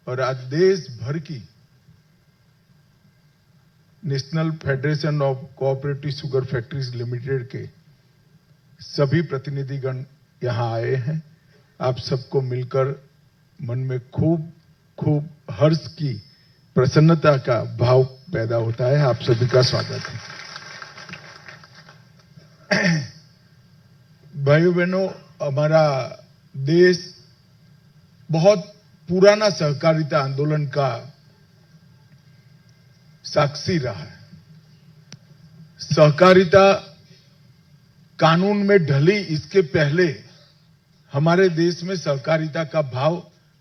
और आज देश भर की national federation of cooperative sugar factories limited के सभी प्रतिनिधिगण यहां आए हैं। आप सबको मिलकर मन में खूब खूब हर्ष की प्रसन्नता का भाव पैदा होता है। आप सभी का स्वागत है। भाइयों बहनों, हमारा देश बहुत पुराना सहकारिता आंदोलन का साक्षी रहा है। सहकारिता कानून में ढली इसके पहले हमारे देश में सहकारिता का भाव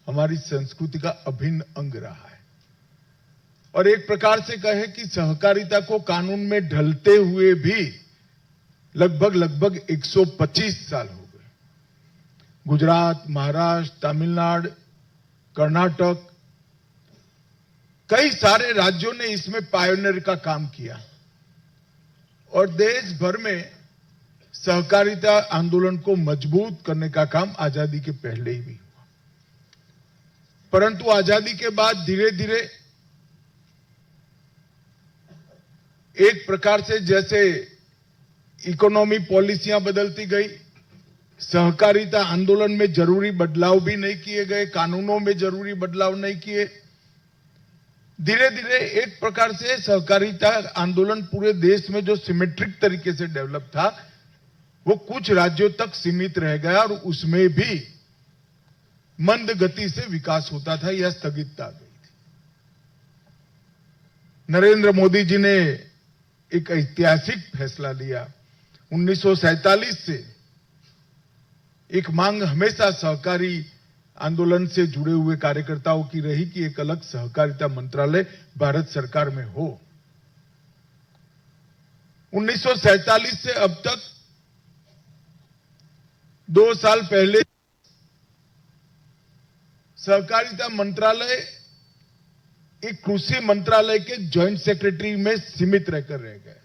हमारी संस्कृति का अभिन्न अंग रहा है। और एक प्रकार से कहे कि सहकारिता को कानून में ढलते हुए भी लगभग 125 साल हो गए। गुजरात, महाराष्ट्र, तमिलनाडु, कर्नाटक, कई सारे राज्यों ने इसमें पायोनियर का काम किया और देश भर में सहकारिता आंदोलन को मजबूत करने का काम आजादी के पहले ही भी हुआ। परंतु आजादी के बाद धीरे धीरे एक प्रकार से जैसे इकोनॉमी पॉलिसियां बदलती गई, सहकारिता आंदोलन में जरूरी बदलाव भी नहीं किए गए, कानूनों में जरूरी बदलाव नहीं किए। धीरे धीरे एक प्रकार से सहकारिता आंदोलन पूरे देश में जो सिमेट्रिक तरीके से डेवलप था वो कुछ राज्यों तक सीमित रह गया और उसमें भी मंद गति से विकास होता था या स्थगितता आ गई थी। नरेंद्र मोदी जी ने एक ऐतिहासिक फैसला लिया। 1947 से एक मांग हमेशा सहकारी आंदोलन से जुड़े हुए कार्यकर्ताओं की रही कि एक अलग सहकारिता मंत्रालय भारत सरकार में हो। 1947 से अब तक 2 साल पहले सहकारिता मंत्रालय एक कृषि मंत्रालय के जॉइंट सेक्रेटरी में सीमित रहकर रह गए थे।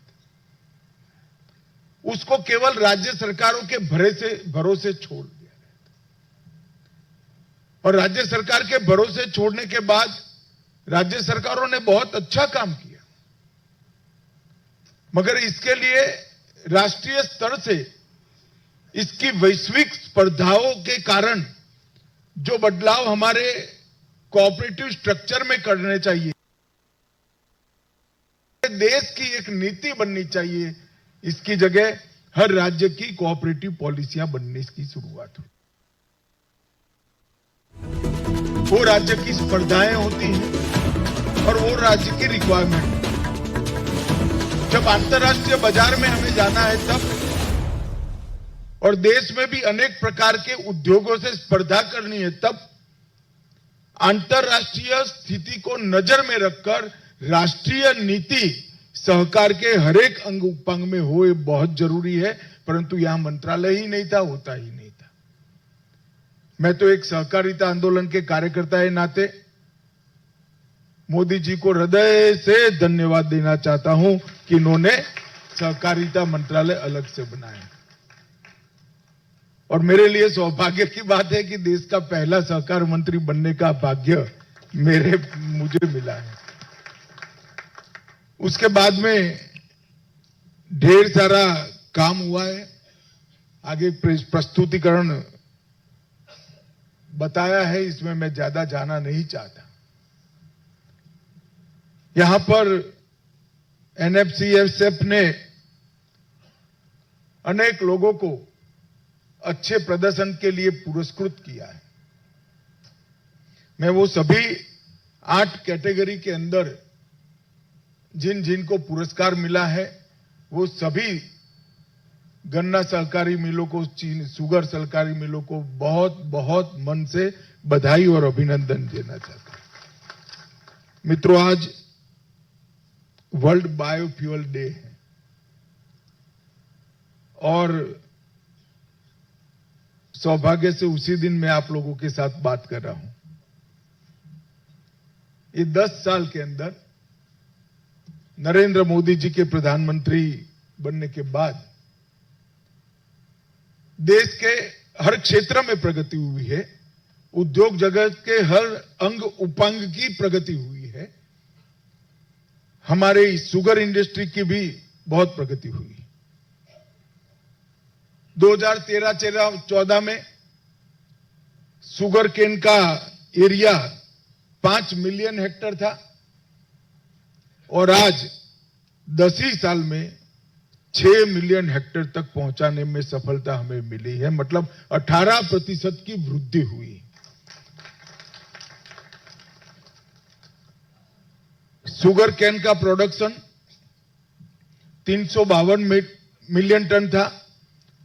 उसको केवल राज्य सरकारों के भरोसे छोड़ दिया गया था। और राज्य सरकार के भरोसे छोड़ने के बाद राज्य सरकारों ने बहुत अच्छा काम किया, मगर इसके लिए राष्ट्रीय स्तर से इसकी वैश्विक स्पर्धाओं के कारण जो बदलाव हमारे कोऑपरेटिव स्ट्रक्चर में करने चाहिए, देश की एक नीति बननी चाहिए, इसकी जगह हर राज्य की कोऑपरेटिव पॉलिसियां बनने की शुरुआत हुई। वो राज्य की स्पर्धाएं होती हैं और वो राज्य की रिक्वायरमेंट। जब अंतर्राष्ट्रीय बाजार में हमें जाना है तब, और देश में भी अनेक प्रकार के उद्योगों से स्पर्धा करनी है तब, अंतर्राष्ट्रीय स्थिति को नजर में रखकर राष्ट्रीय नीति सहकार के हर एक अंग उपांग में हो, ये बहुत जरूरी है। परंतु यहां मंत्रालय ही नहीं था, होता ही नहीं था। मैं तो एक सहकारिता आंदोलन के कार्यकर्ता के नाते मोदी जी को हृदय से धन्यवाद देना चाहता हूं कि इन्होंने सहकारिता मंत्रालय अलग से बनाया। और मेरे लिए सौभाग्य की बात है कि देश का पहला सहकार मंत्री बनने का भाग्य मुझे मिला है। उसके बाद में ढेर सारा काम हुआ है। आगे प्रस्तुतिकरण बताया है, इसमें मैं ज्यादा जाना नहीं चाहता। यहां पर एनएफसीएसएफ ने अनेक लोगों को अच्छे प्रदर्शन के लिए पुरस्कृत किया है। मैं वो सभी 8 कैटेगरी के अंदर जिन जिन को पुरस्कार मिला है वो सभी गन्ना सहकारी मिलों को, शुगर सहकारी मिलों को बहुत बहुत मन से बधाई और अभिनंदन देना चाहता हूं। मित्रों, आज वर्ल्ड बायोफ्यूल डे है और सौभाग्य से उसी दिन मैं आप लोगों के साथ बात कर रहा हूं। ये 10 साल के अंदर नरेंद्र मोदी जी के प्रधानमंत्री बनने के बाद देश के हर क्षेत्र में प्रगति हुई है उद्योग जगत के हर अंग उपांग की प्रगति हुई है। हमारे शुगर इंडस्ट्री की भी बहुत प्रगति हुई। 2013-14 में शुगर केन का एरिया 5 मिलियन हेक्टेयर था और आज 10 ही साल में 6 मिलियन हेक्टेयर तक पहुंचाने में सफलता हमें मिली है। मतलब 18% की वृद्धि हुई। शुगर केन का प्रोडक्शन 352 मिलियन टन था,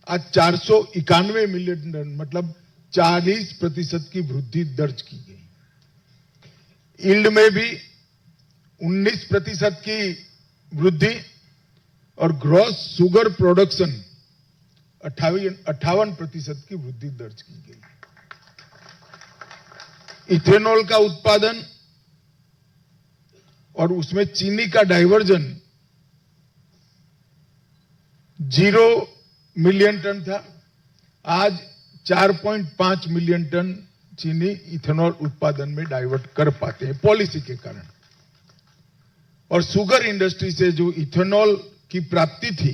आज 491 मिलियन टन, मतलब 40% की वृद्धि दर्ज की गई। यील्ड में भी 19% की वृद्धि और ग्रॉस शुगर प्रोडक्शन 58% की वृद्धि दर्ज की गई। इथेनॉल का उत्पादन और उसमें चीनी का डाइवर्जन 0 मिलियन टन था, आज 4.5 मिलियन टन चीनी इथेनॉल उत्पादन में डाइवर्ट कर पाते हैं पॉलिसी के कारण। और शुगर इंडस्ट्री से जो इथेनॉल की प्राप्ति थी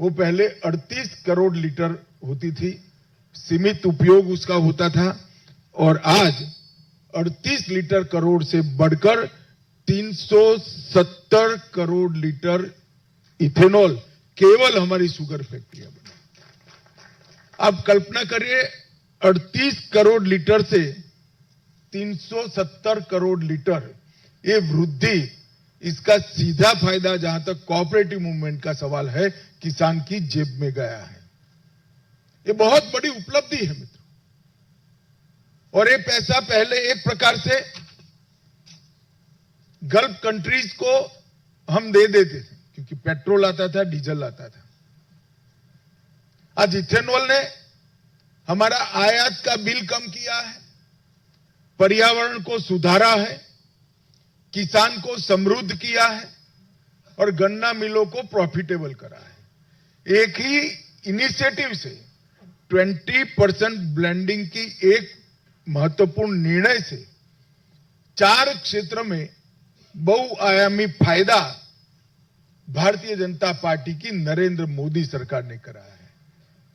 वो पहले 38 करोड़ लीटर होती थी, सीमित उपयोग उसका होता था, और आज 38 लीटर करोड़ से बढ़कर 370 करोड़ लीटर इथेनॉल केवल हमारी शुगर फैक्ट्रियां बनी। आप कल्पना करिए, 38 करोड़ लीटर से 370 करोड़ लीटर, ये वृद्धि, इसका सीधा फायदा जहां तक कोऑपरेटिव मूवमेंट का सवाल है, किसान की जेब में गया है। ये बहुत बड़ी उपलब्धि है मित्रों। और ये पैसा पहले एक प्रकार से गल्फ कंट्रीज को हम दे देते थे क्योंकि पेट्रोल आता था, डीजल आता था। आज इथेनॉल ने हमारा आयात का बिल कम किया है, पर्यावरण को सुधारा है, किसान को समृद्ध किया है और गन्ना मिलों को प्रॉफिटेबल करा है। एक ही इनिशिएटिव से 20% ब्लेंडिंग की एक महत्वपूर्ण निर्णय से 4 क्षेत्र में बहुआयामी फायदा भारतीय जनता पार्टी की नरेंद्र मोदी सरकार ने करा है।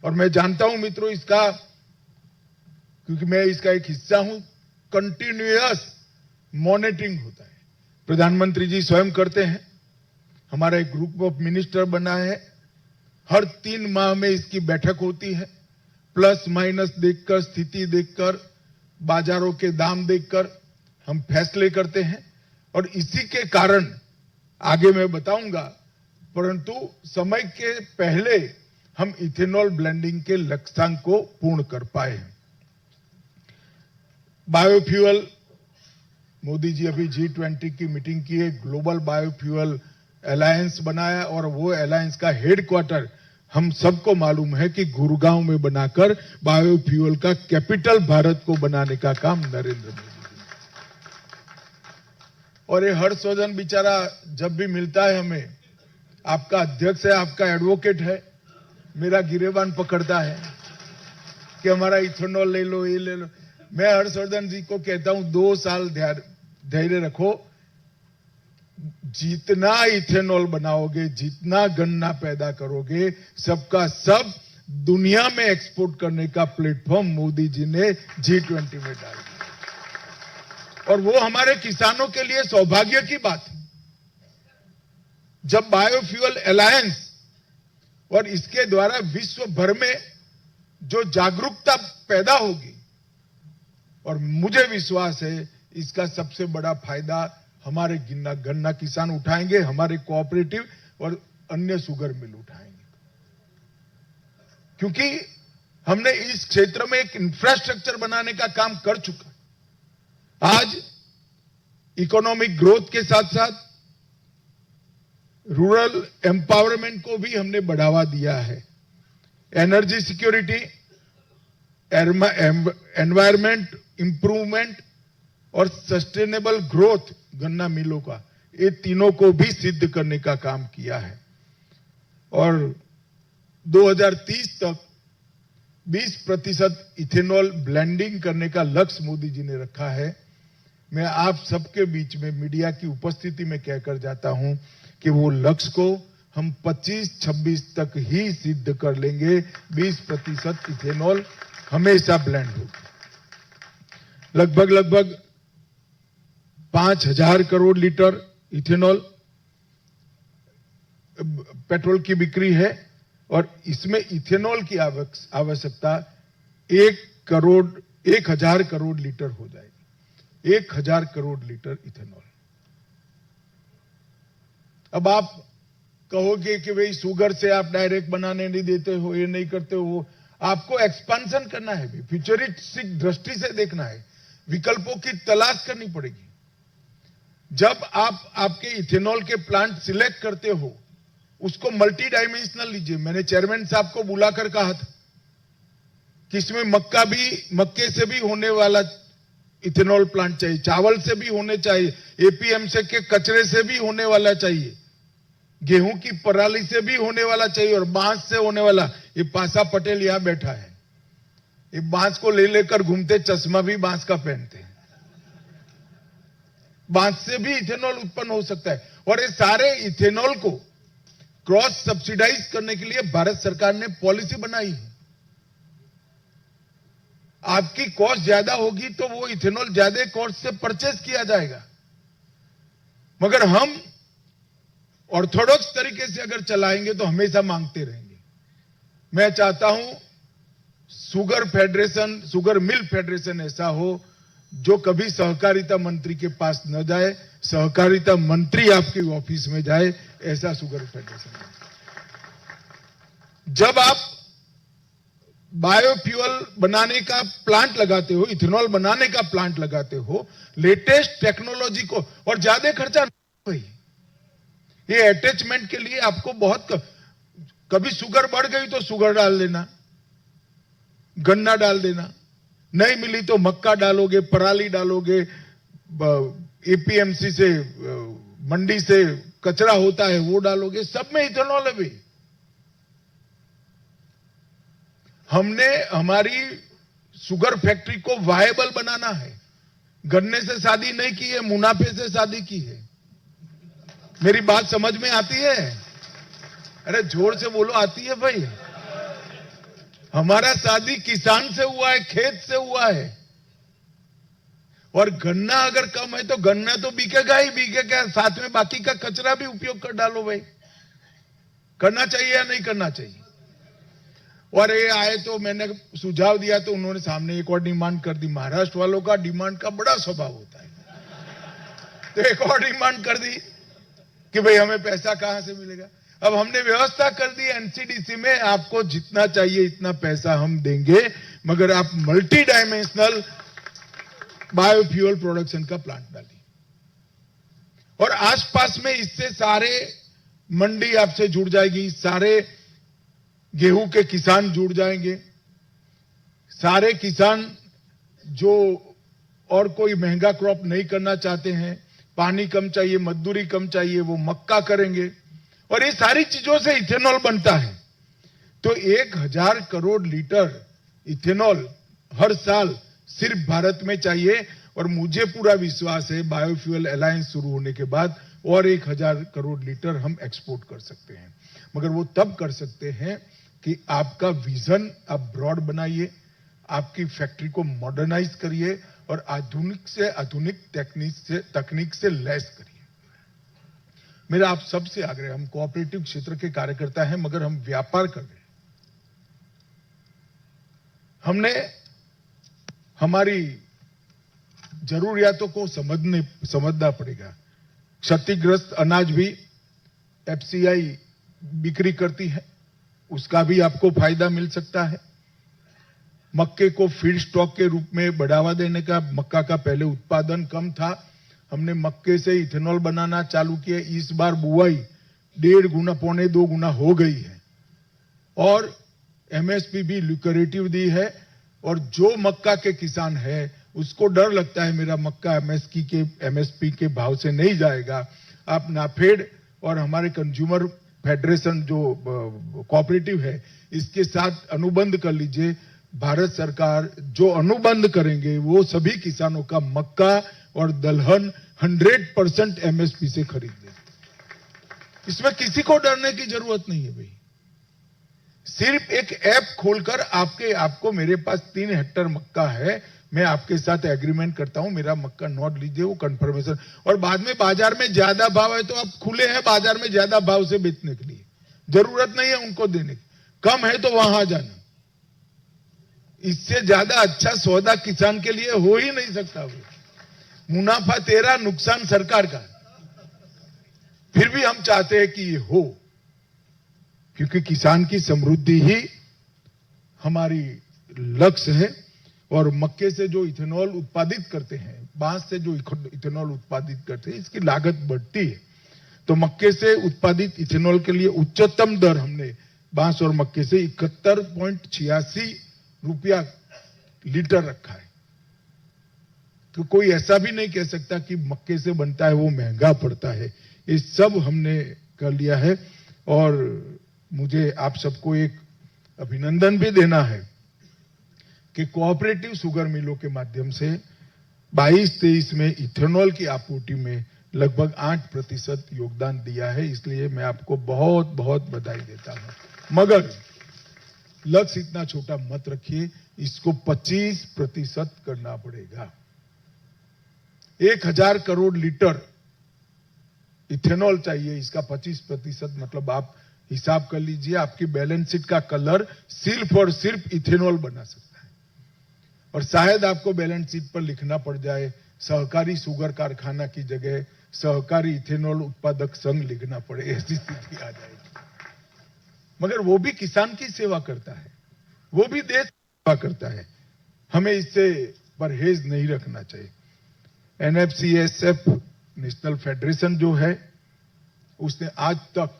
और मैं जानता हूं मित्रों, इसका, क्योंकि मैं इसका एक हिस्सा हूं, कंटिन्यूअस मॉनिटरिंग होता है। प्रधानमंत्री जी स्वयं करते हैं, हमारा एक ग्रुप ऑफ मिनिस्टर बना है, हर 3 माह में इसकी बैठक होती है, प्लस माइनस देखकर, स्थिति देखकर, बाजारों के दाम देखकर हम फैसले करते हैं। और इसी के कारण आगे मैं बताऊंगा, परंतु समय के पहले हम इथेनॉल ब्लेंडिंग के लक्ष्यांक को पूर्ण कर पाए हैं। बायोफ्यूल, मोदी जी अभी G20 की मीटिंग की है, ग्लोबल बायोफ्यूल अलायंस बनाया और वो अलायंस का हेडक्वार्टर हम सबको मालूम है कि गुड़गांव में बनाकर बायोफ्यूल का कैपिटल भारत को बनाने का काम नरेंद्र मोदी। और ये हर्षवर्धन बेचारा जब भी मिलता है हमें, आपका अध्यक्ष है, आपका एडवोकेट है, मेरा गिरेबान पकड़ता है कि हमारा इथेनॉल ले लो, ये ले लो। मैं हर्षवर्धन जी को कहता हूं 2 साल धैर्य रखो, जितना इथेनॉल बनाओगे, जितना गन्ना पैदा करोगे, सबका सब दुनिया में एक्सपोर्ट करने का प्लेटफॉर्म मोदी जी ने G20 में डाल दिया। और वो हमारे किसानों के लिए सौभाग्य की बात है। जब बायोफ्यूल अलायंस और इसके द्वारा विश्व भर में जो जागरूकता पैदा होगी, और मुझे विश्वास है इसका सबसे बड़ा फायदा हमारे गन्ना किसान उठाएंगे, हमारे कोऑपरेटिव और अन्य शुगर मिल उठाएंगे, क्योंकि हमने इस क्षेत्र में एक इंफ्रास्ट्रक्चर बनाने का काम कर चुका। आज इकोनॉमिक ग्रोथ के साथ साथ रूरल एम्पावरमेंट को भी हमने बढ़ावा दिया है। एनर्जी सिक्योरिटी, एनवायरमेंट इंप्रूवमेंट और सस्टेनेबल ग्रोथ गन्ना मिलों का, ये तीनों को भी सिद्ध करने का काम किया है। और 2030 तक 20% इथेनॉल ब्लेंडिंग करने का लक्ष्य मोदी जी ने रखा है। मैं आप सबके बीच में मीडिया की उपस्थिति में कहकर जाता हूं कि वो लक्ष्य को हम 25-26 तक ही सिद्ध कर लेंगे। 20% इथेनॉल हमेशा ब्लेंड होगी। लगभग 5,000 करोड़ लीटर इथेनॉल पेट्रोल की बिक्री है और इसमें इथेनॉल की आवश्यकता 1,000 करोड़ लीटर हो जाएगी। 1,000 करोड़ लीटर इथेनॉल। अब आप कहोगे कि भाई शुगर से आप डायरेक्ट बनाने नहीं देते हो, ये नहीं करते हो। आपको एक्सपेंशन करना है, भी फ्यूचरिस्टिक दृष्टि से देखना है, विकल्पों की तलाश करनी पड़ेगी। जब आप आपके इथेनॉल के प्लांट सिलेक्ट करते हो, उसको मल्टी डायमेंशनल लीजिए। मैंने चेयरमैन साहब को बुलाकर कहा था कि इसमें मक्के से भी होने वाला इथेनॉल प्लांट चाहिए, चावल से भी होने चाहिए, एपीएमसी के कचरे से भी होने वाला चाहिए, गेहूं की पराली से भी होने वाला चाहिए और बांस से होने वाला। ये पासा पटेल यहां बैठा है, ये बांस को ले लेकर घूमते, चश्मा भी बांस का पहनते हैं। बांस से भी इथेनॉल उत्पन्न हो सकता है और ये सारे इथेनॉल को क्रॉस सब्सिडाइज करने के लिए भारत सरकार ने पॉलिसी बनाई है। आपकी कॉस्ट ज्यादा होगी तो वो इथेनॉल ज्यादा कॉस्ट से परचेज किया जाएगा। मगर हम ऑर्थोडॉक्स तरीके से अगर चलाएंगे तो हमेशा मांगते रहेंगे। मैं चाहता हूं शुगर मिल फेडरेशन ऐसा हो जो कभी सहकारिता मंत्री के पास न जाए, सहकारिता मंत्री आपके ऑफिस में जाए, ऐसा शुगर फेडरेशन। जब आप बायोफ्यूल बनाने का प्लांट लगाते हो, इथेनॉल बनाने का प्लांट लगाते हो, लेटेस्ट टेक्नोलॉजी को, और ज्यादा खर्चा नहीं। ये अटैचमेंट के लिए आपको बहुत कभी शुगर बढ़ गई तो शुगर डाल देना, गन्ना डाल देना, नहीं मिली तो मक्का डालोगे, पराली डालोगे, एपीएमसी से मंडी से कचरा होता है वो डालोगे, सब में इथेनॉल है। भी हमने हमारी शुगर फैक्ट्री को वायबल बनाना है। गन्ने से शादी नहीं की है, मुनाफे से शादी की है। मेरी बात समझ में आती है? अरे जोर से बोलो, आती है भाई? हमारा शादी किसान से हुआ है, खेत से हुआ है। और गन्ना अगर कम है तो गन्ना तो बिकेगा ही, बिकेगा, साथ में बाकी का कचरा भी उपयोग कर डालो। भाई करना चाहिए या नहीं करना चाहिए? और ये आए तो मैंने सुझाव दिया तो उन्होंने सामने एक और डिमांड कर दी। महाराष्ट्र वालों का डिमांड का बड़ा स्वभाव होता है, तो एक और डिमांड कर दी कि भाई हमें पैसा कहां से मिलेगा। अब हमने व्यवस्था कर दी एनसीडीसी में, आपको जितना चाहिए इतना पैसा हम देंगे, मगर आप मल्टी डायमेंशनल बायोफ्यूल प्रोडक्शन का प्लांट डालिए। और आसपास में इससे सारे मंडी आपसे जुड़ जाएगी, सारे गेहूं के किसान जुड़ जाएंगे, सारे किसान जो और कोई महंगा क्रॉप नहीं करना चाहते हैं, पानी कम चाहिए, मजदूरी कम चाहिए, वो मक्का करेंगे। और ये सारी चीजों से इथेनॉल बनता है। तो 1,000 करोड़ लीटर इथेनॉल हर साल सिर्फ भारत में चाहिए। और मुझे पूरा विश्वास है बायोफ्यूल अलायंस शुरू होने के बाद और 1,000 करोड़ लीटर हम एक्सपोर्ट कर सकते हैं। मगर वो तब कर सकते हैं कि आपका विजन आप ब्रॉड बनाइए, आपकी फैक्ट्री को मॉडर्नाइज करिए और आधुनिक से आधुनिक तकनीक से लैस करिए। मेरा आप सबसे आग्रह, हम कोऑपरेटिव क्षेत्र के कार्यकर्ता हैं मगर हम व्यापार कर रहे हैं। हमने हमारी जरूरियातों को समझना पड़ेगा। क्षतिग्रस्त अनाज भी एफसीआई बिक्री करती है, उसका भी आपको फायदा मिल सकता है। मक्के को फीड स्टॉक के रूप में बढ़ावा देने का, मक्का का पहले उत्पादन कम था, हमने मक्के से इथेनॉल बनाना चालू किया। इस बार बुआई 1.5 गुना, 1.25 गुना हो गई है और एमएसपी भी लुक्रेटिव दी है। और जो मक्का के किसान है उसको डर लगता है मेरा मक्का एमएसपी के भाव से नहीं जाएगा। आप नाफेड और हमारे कंज्यूमर फेडरेशन जो कोऑपरेटिव है इसके साथ अनुबंध कर लीजिए। भारत सरकार जो अनुबंध करेंगे वो सभी किसानों का मक्का और दलहन 100% एमएसपी से खरीद देंगे। इसमें किसी को डरने की जरूरत नहीं है भाई। सिर्फ एक ऐप खोलकर आपको मेरे पास 3 हेक्टेयर मक्का है, मैं आपके साथ एग्रीमेंट करता हूं, मेरा मक्का नोट लीजिए, वो कंफर्मेशन, और बाद में बाजार में ज्यादा भाव है तो आप खुले हैं बाजार में ज्यादा भाव से बेचने के लिए, जरूरत नहीं है उनको देने की, कम है तो वहां जाना। इससे ज्यादा अच्छा सौदा किसान के लिए हो ही नहीं सकता। मुनाफा तेरा, नुकसान सरकार का, फिर भी हम चाहते हैं कि ये हो, क्योंकि किसान की समृद्धि ही हमारी लक्ष्य है। और मक्के से जो इथेनॉल उत्पादित करते हैं, बांस से जो इथेनॉल उत्पादित करते हैं, इसकी लागत बढ़ती है, तो मक्के से उत्पादित इथेनॉल के लिए उच्चतम दर हमने बांस और मक्के से 71.86 रुपया लीटर रखा है। तो कोई ऐसा भी नहीं कह सकता कि मक्के से बनता है वो महंगा पड़ता है। ये सब हमने कर लिया है। और मुझे आप सबको एक अभिनंदन भी देना है कि कोऑपरेटिव शुगर मिलों के माध्यम से 22-23 में इथेनॉल की आपूर्ति में लगभग 8% योगदान दिया है। इसलिए मैं आपको बहुत बहुत बधाई देता हूं। मगर लक्ष्य इतना छोटा मत रखिए, इसको 25% करना पड़ेगा। 1000 करोड़ लीटर इथेनॉल चाहिए, इसका 25% मतलब आप हिसाब कर लीजिए, आपकी बैलेंस शीट का कलर सिर्फ और सिर्फ इथेनॉल बना सकता है। और शायद आपको बैलेंस शीट पर लिखना पड़ जाए सहकारी शुगर कारखाना की जगह सहकारी इथेनॉल उत्पादक संघ लिखना पड़े, ऐसी स्थिति आ जाएगी। मगर वो भी किसान की सेवा करता है, वो भी देश की सेवा करता है, हमें इससे परहेज नहीं रखना चाहिए। एनएफसीएसएफ नेशनल फेडरेशन जो है, उसने आज तक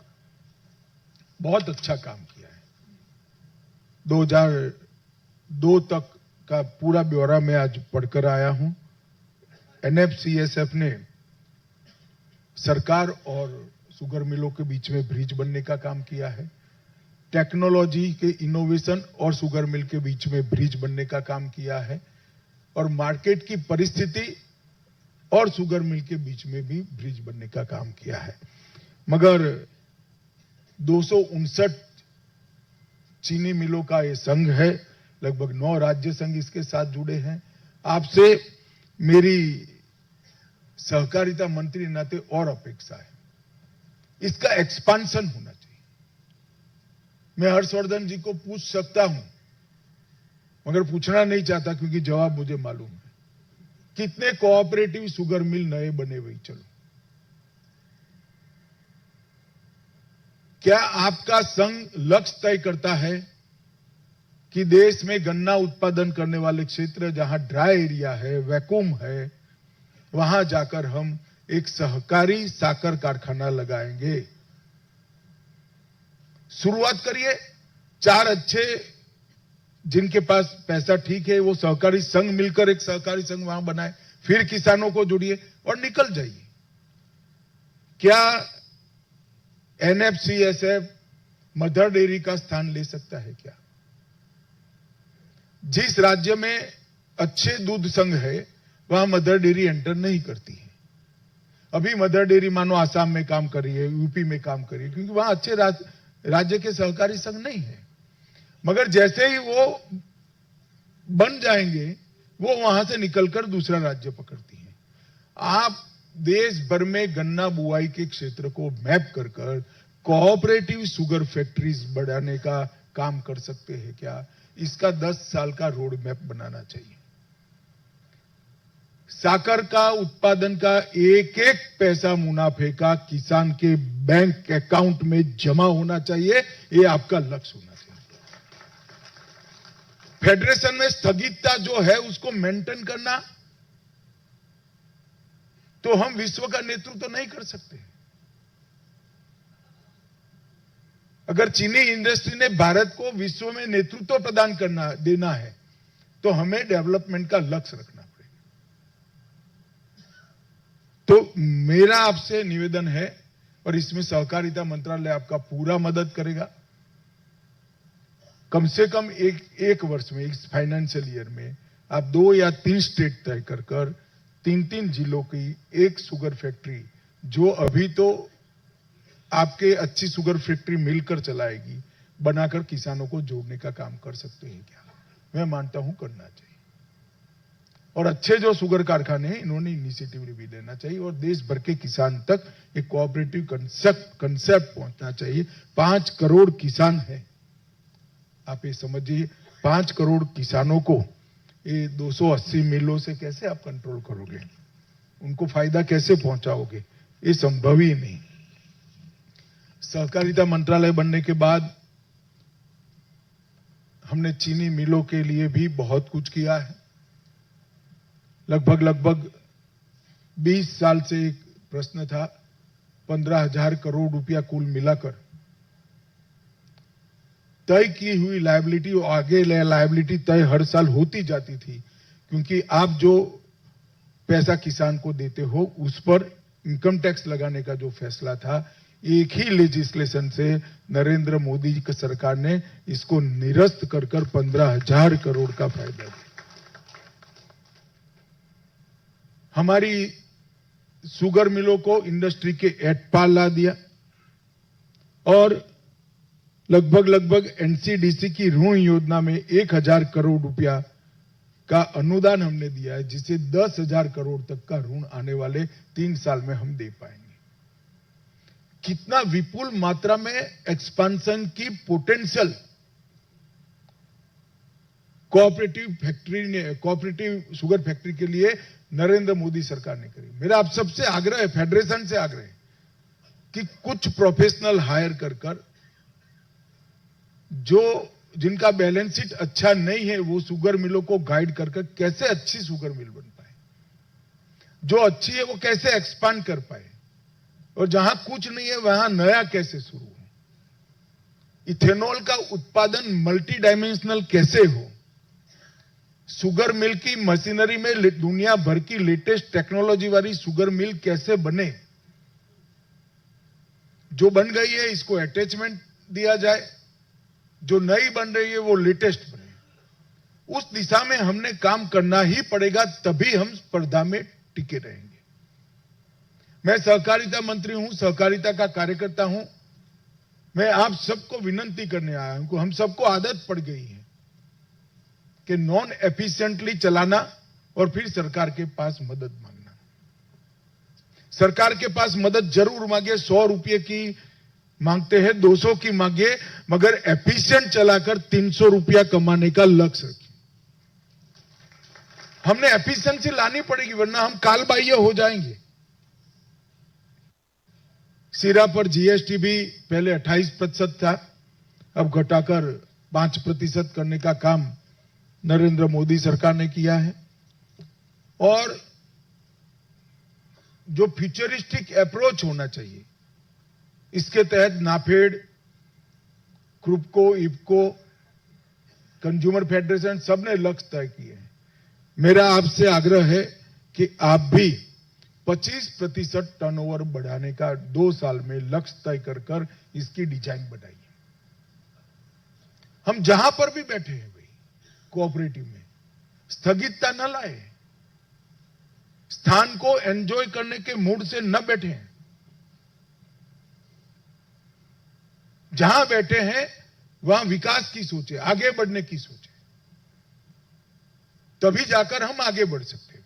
बहुत अच्छा काम किया है। 2002 तक का पूरा ब्यौरा मैं आज पढ़कर आया हूं। एनएफसीएसएफ ने सरकार और शुगर मिलों के बीच में ब्रिज बनने का काम किया है। टेक्नोलॉजी के इनोवेशन और शुगर मिल के बीच में ब्रिज बनने का काम किया है। और मार्केट की परिस्थिति और शुगर मिल के बीच में भी ब्रिज बनने का काम किया है। मगर 259 चीनी मिलों का ये संघ है, लगभग 9 राज्य संघ इसके साथ जुड़े हैं। आपसे मेरी सहकारिता मंत्री नाते और अपेक्षा है, इसका एक्सपांशन होना चाहिए। मैं हर्षवर्धन जी को पूछ सकता हूं, मगर पूछना नहीं चाहता क्योंकि जवाब मुझे मालूम है। कितने कोऑपरेटिव शुगर मिल नए बने हुए, चलो क्या आपका संघ लक्ष्य तय करता है कि देश में गन्ना उत्पादन करने वाले क्षेत्र जहां ड्राई एरिया है, वैक्यूम है, वहां जाकर हम एक सहकारी साकर कारखाना लगाएंगे? शुरुआत करिए। 4 अच्छे जिनके पास पैसा ठीक है वो सहकारी संघ मिलकर एक सहकारी संघ वहां बनाए, फिर किसानों को जोड़िए और निकल जाइए। क्या एनएफसीएसएफ मदर डेयरी का स्थान ले सकता है क्या? जिस राज्य में अच्छे दूध संघ है वहां मदर डेयरी एंटर नहीं करती है। अभी मदर डेयरी मानो आसाम में काम कर रही है, यूपी में काम कर रही है, क्योंकि वहां अच्छे राज्य के सहकारी संघ नहीं है। मगर जैसे ही वो बन जाएंगे वो वहां से निकलकर दूसरा राज्य पकड़ती है। आप देश भर में गन्ना बुआई के क्षेत्र को मैप कर कोऑपरेटिव शुगर फैक्ट्रीज बढ़ाने का काम कर सकते हैं क्या? इसका 10 साल का रोड मैप बनाना चाहिए। साकर का उत्पादन का एक एक पैसा मुनाफे का किसान के बैंक अकाउंट में जमा होना चाहिए, ये आपका लक्ष्य होना चाहिए। फेडरेशन में स्थगितता जो है उसको मेंटेन करना, तो हम विश्व का नेतृत्व नहीं कर सकते। अगर चीनी इंडस्ट्री ने भारत को विश्व में नेतृत्व प्रदान देना है तो हमें डेवलपमेंट का लक्ष्य रखना पड़ेगा। तो मेरा आपसे निवेदन है, और इसमें सहकारिता मंत्रालय आपका पूरा मदद करेगा, कम से कम एक वर्ष में, इस फाइनेंशियल ईयर में आप 2 या 3 स्टेट तय कर 3-3 जिलों की एक शुगर फैक्ट्री, जो अभी तो आपके अच्छी शुगर फैक्ट्री मिलकर चलाएगी, बनाकर किसानों को जोड़ने का काम कर सकते हैं क्या? मैं मानता हूं करना चाहिए। और अच्छे जो शुगर कारखाने हैं, इन्होंने इनिशिएटिव भी लेना चाहिए और देश भर के किसान तक एक कोऑपरेटिव कंसेप्ट पहुंचना चाहिए। 5 करोड़ किसान हैं, आप ये समझिए, 5 करोड़ किसानों को ये 280 मिलों से कैसे आप कंट्रोल करोगे? उनको फायदा कैसे पहुंचाओगे? ये संभव ही नहीं। सहकारिता मंत्रालय बनने के बाद हमने चीनी मिलों के लिए भी बहुत कुछ किया है। लगभग 20 साल से एक प्रश्न था, 15,000 करोड़ रुपया कुल मिलाकर तय की हुई लायबिलिटी और आगे लायबिलिटी तय हर साल होती जाती थी, क्योंकि आप जो पैसा किसान को देते हो उस पर इनकम टैक्स लगाने का जो फैसला था, एक ही लेजिस्लेशन से नरेंद्र मोदी की सरकार ने इसको निरस्त कर 15,000 करोड़ का फायदा दिया। हमारी शुगर मिलों को इंडस्ट्री के एटपाल ला दिया और लगभग एनसीडीसी की ऋण योजना में 1,000 करोड़ रुपया का अनुदान हमने दिया है, जिसे 10,000 करोड़ तक का ऋण आने वाले 3 साल में हम दे पाएंगे। कितना विपुल मात्रा में एक्सपेंशन की पोटेंशियल कोऑपरेटिव शुगर फैक्ट्री के लिए नरेंद्र मोदी सरकार ने करी। मेरा आप सबसे आग्रह है, फेडरेशन से आग्रह है कि कुछ प्रोफेशनल हायर कर जो जिनका बैलेंस शीट अच्छा नहीं है, वो शुगर मिलों को गाइड कर कैसे अच्छी शुगर मिल बन पाए, जो अच्छी है वो कैसे एक्सपांड कर पाए, और जहां कुछ नहीं है वहां नया कैसे शुरू हो, इथेनॉल का उत्पादन मल्टी डायमेंशनल कैसे हो, शुगर मिल की मशीनरी में दुनिया भर की लेटेस्ट टेक्नोलॉजी वाली शुगर मिल कैसे बने, जो बन गई है इसको अटैचमेंट दिया जाए, जो नई बन रही है वो लेटेस्ट बने। उस दिशा में हमने काम करना ही पड़ेगा, तभी हम स्पर्धा में टिके रहेंगे। मैं सहकारिता मंत्री हूं, सहकारिता का कार्यकर्ता हूं। मैं आप सबको विनंती करने आया हूं, हम सबको आदत पड़ गई है कि नॉन एफिशिएंटली चलाना और फिर सरकार के पास मदद मांगना। सरकार के पास मदद जरूर मांगे, 100 रुपये की मांगते हैं, 200 की मांगे, मगर एफिशिएंट चलाकर 300 रुपया कमाने का लक्ष्य रखिए। हमने एफिशिएंसी लानी पड़ेगी, वरना हम कालबाह्य हो जाएंगे। सीरा पर जीएसटी भी पहले 28% था, अब घटाकर 5% करने का काम नरेंद्र मोदी सरकार ने किया है। और जो फ्यूचरिस्टिक अप्रोच होना चाहिए, इसके तहत नाफेड, क्रुपको, इफको, कंज्यूमर फेडरेशन सबने लक्ष्य तय किए हैं। मेरा आपसे आग्रह है कि आप भी 25% टर्नओवर बढ़ाने का 2 साल में लक्ष्य तय कर इसकी डिजाइन बनाइए। हम जहां पर भी बैठे हैं भाई, कोऑपरेटिव में स्थगितता न लाए, स्थान को एंजॉय करने के मूड से न बैठे हैं। जहां बैठे हैं वहां विकास की सोचे, आगे बढ़ने की सोचे, तभी जाकर हम आगे बढ़ सकते हैं।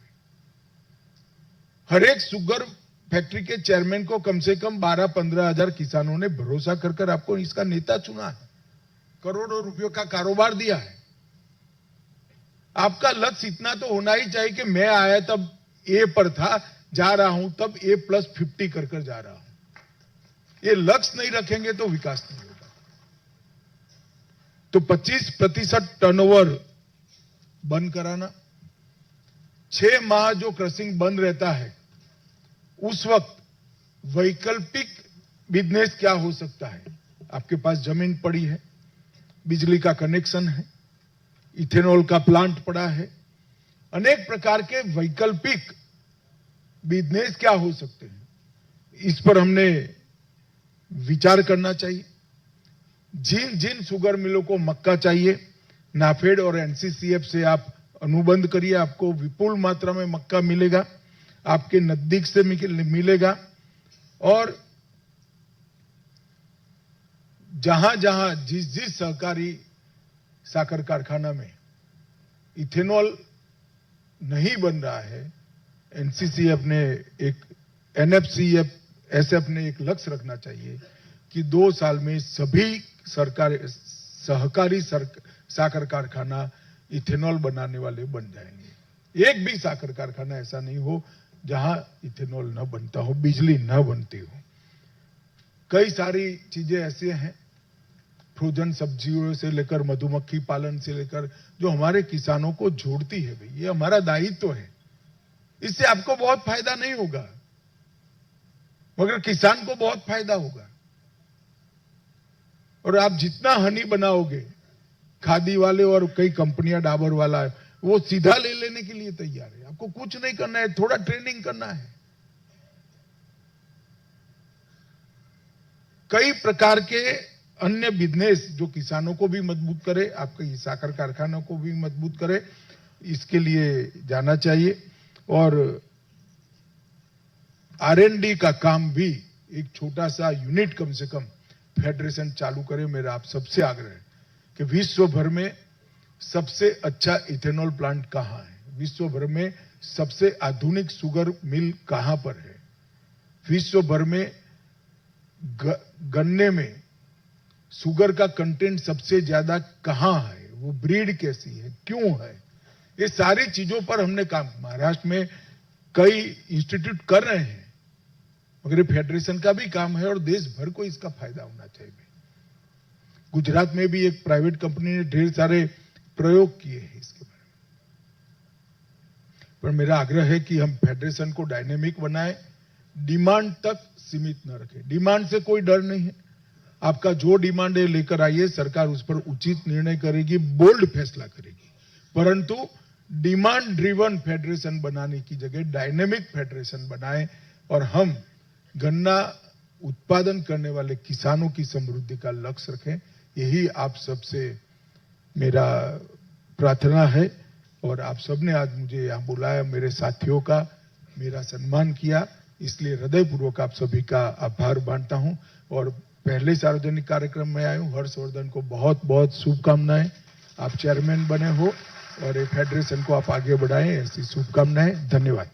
हर एक शुगर फैक्ट्री के चेयरमैन को कम से कम 12-15 हजार किसानों ने भरोसा कर आपको इसका नेता चुना है, करोड़ों रुपयों का कारोबार दिया है। आपका लक्ष्य इतना तो होना ही चाहिए कि मैं आया तब ए पर था, जा रहा हूं तब A+50 कर जा रहा हूं। ये लक्ष्य नहीं रखेंगे तो विकास नहीं होगा। तो 25% टर्नओवर बंद कराना, 6 माह जो क्रशिंग बंद रहता है, उस वक्त वैकल्पिक बिजनेस क्या हो सकता है? आपके पास जमीन पड़ी है, बिजली का कनेक्शन है, इथेनॉल का प्लांट पड़ा है, अनेक प्रकार के वैकल्पिक बिजनेस क्या हो सकते हैं, इस पर हमने विचार करना चाहिए। जिन जिन शुगर मिलों को मक्का चाहिए, नाफेड और एनसीसीएफ से आप अनुबंध करिए, आपको विपुल मात्रा में मक्का मिलेगा, आपके नजदीक से मिलेगा। और जहां जहां जिस सहकारी साकर कारखाना में इथेनॉल नहीं बन रहा है, एनसीसीएफ ने एक एनएफसीएफ ऐसे अपने एक लक्ष्य रखना चाहिए कि 2 साल में सभी सहकारी साकर कारखाना इथेनॉल बनाने वाले बन जाएंगे। एक भी साकर कारखाना ऐसा नहीं हो जहां इथेनॉल न बनता हो, बिजली न बनती हो। कई सारी चीजें ऐसे हैं, फ्रोजन सब्जियों से लेकर मधुमक्खी पालन से लेकर, जो हमारे किसानों को जोड़ती है। भाई, ये हमारा दायित्व है। इससे आपको बहुत फायदा नहीं होगा, मगर किसान को बहुत फायदा होगा। और आप जितना हनी बनाओगे, खादी वाले और कई कंपनियां, डाबर वाला है, वो सीधा ले लेने के लिए तैयार है। आपको कुछ नहीं करना है, थोड़ा ट्रेनिंग करना है। कई प्रकार के अन्य बिजनेस जो किसानों को भी मजबूत करे, आपके साकर कारखानों को भी मजबूत करे, इसके लिए जाना चाहिए। और R&D का काम भी एक छोटा सा यूनिट कम से कम फेडरेशन चालू करे। मेरा आप सबसे आग्रह है कि विश्व भर में सबसे अच्छा इथेनॉल प्लांट कहां है, विश्व भर में सबसे आधुनिक शुगर मिल कहां पर है, विश्व भर में गन्ने में शुगर का कंटेंट सबसे ज्यादा कहां है, वो ब्रीड कैसी है, क्यों है, ये सारी चीजों पर हमने काम, महाराष्ट्र में कई इंस्टीट्यूट कर रहे हैं, मगर फेडरेशन का भी काम है और देश भर को इसका फायदा होना चाहिए। गुजरात में भी एक प्राइवेट कंपनी ने ढेर सारे प्रयोग किए हैं इसके बारे में। पर मेरा आग्रह है कि हम फेडरेशन को डायनेमिक बनाएं, डिमांड तक सीमित न रखें। डिमांड से कोई डर नहीं है, आपका जो डिमांड है लेकर आइए, सरकार उस पर उचित निर्णय करेगी, बोल्ड फैसला करेगी। परंतु डिमांड ड्रिवन फेडरेशन बनाने की जगह डायनेमिक फेडरेशन बनाएं और हम गन्ना उत्पादन करने वाले किसानों की समृद्धि का लक्ष्य रखें। यही आप सबसे मेरा प्रार्थना है। और आप सबने आज मुझे यहाँ बुलाया, मेरे साथियों का मेरा सम्मान किया, इसलिए हृदयपूर्वक आप सभी का आभार मानता हूं। और पहले सार्वजनिक कार्यक्रम में आया हूं, हर्षवर्धन को बहुत बहुत शुभकामनाएं। आप चेयरमैन बने हो और ये फेडरेशन को आप आगे बढ़ाएं, ऐसी शुभकामनाएं। धन्यवाद।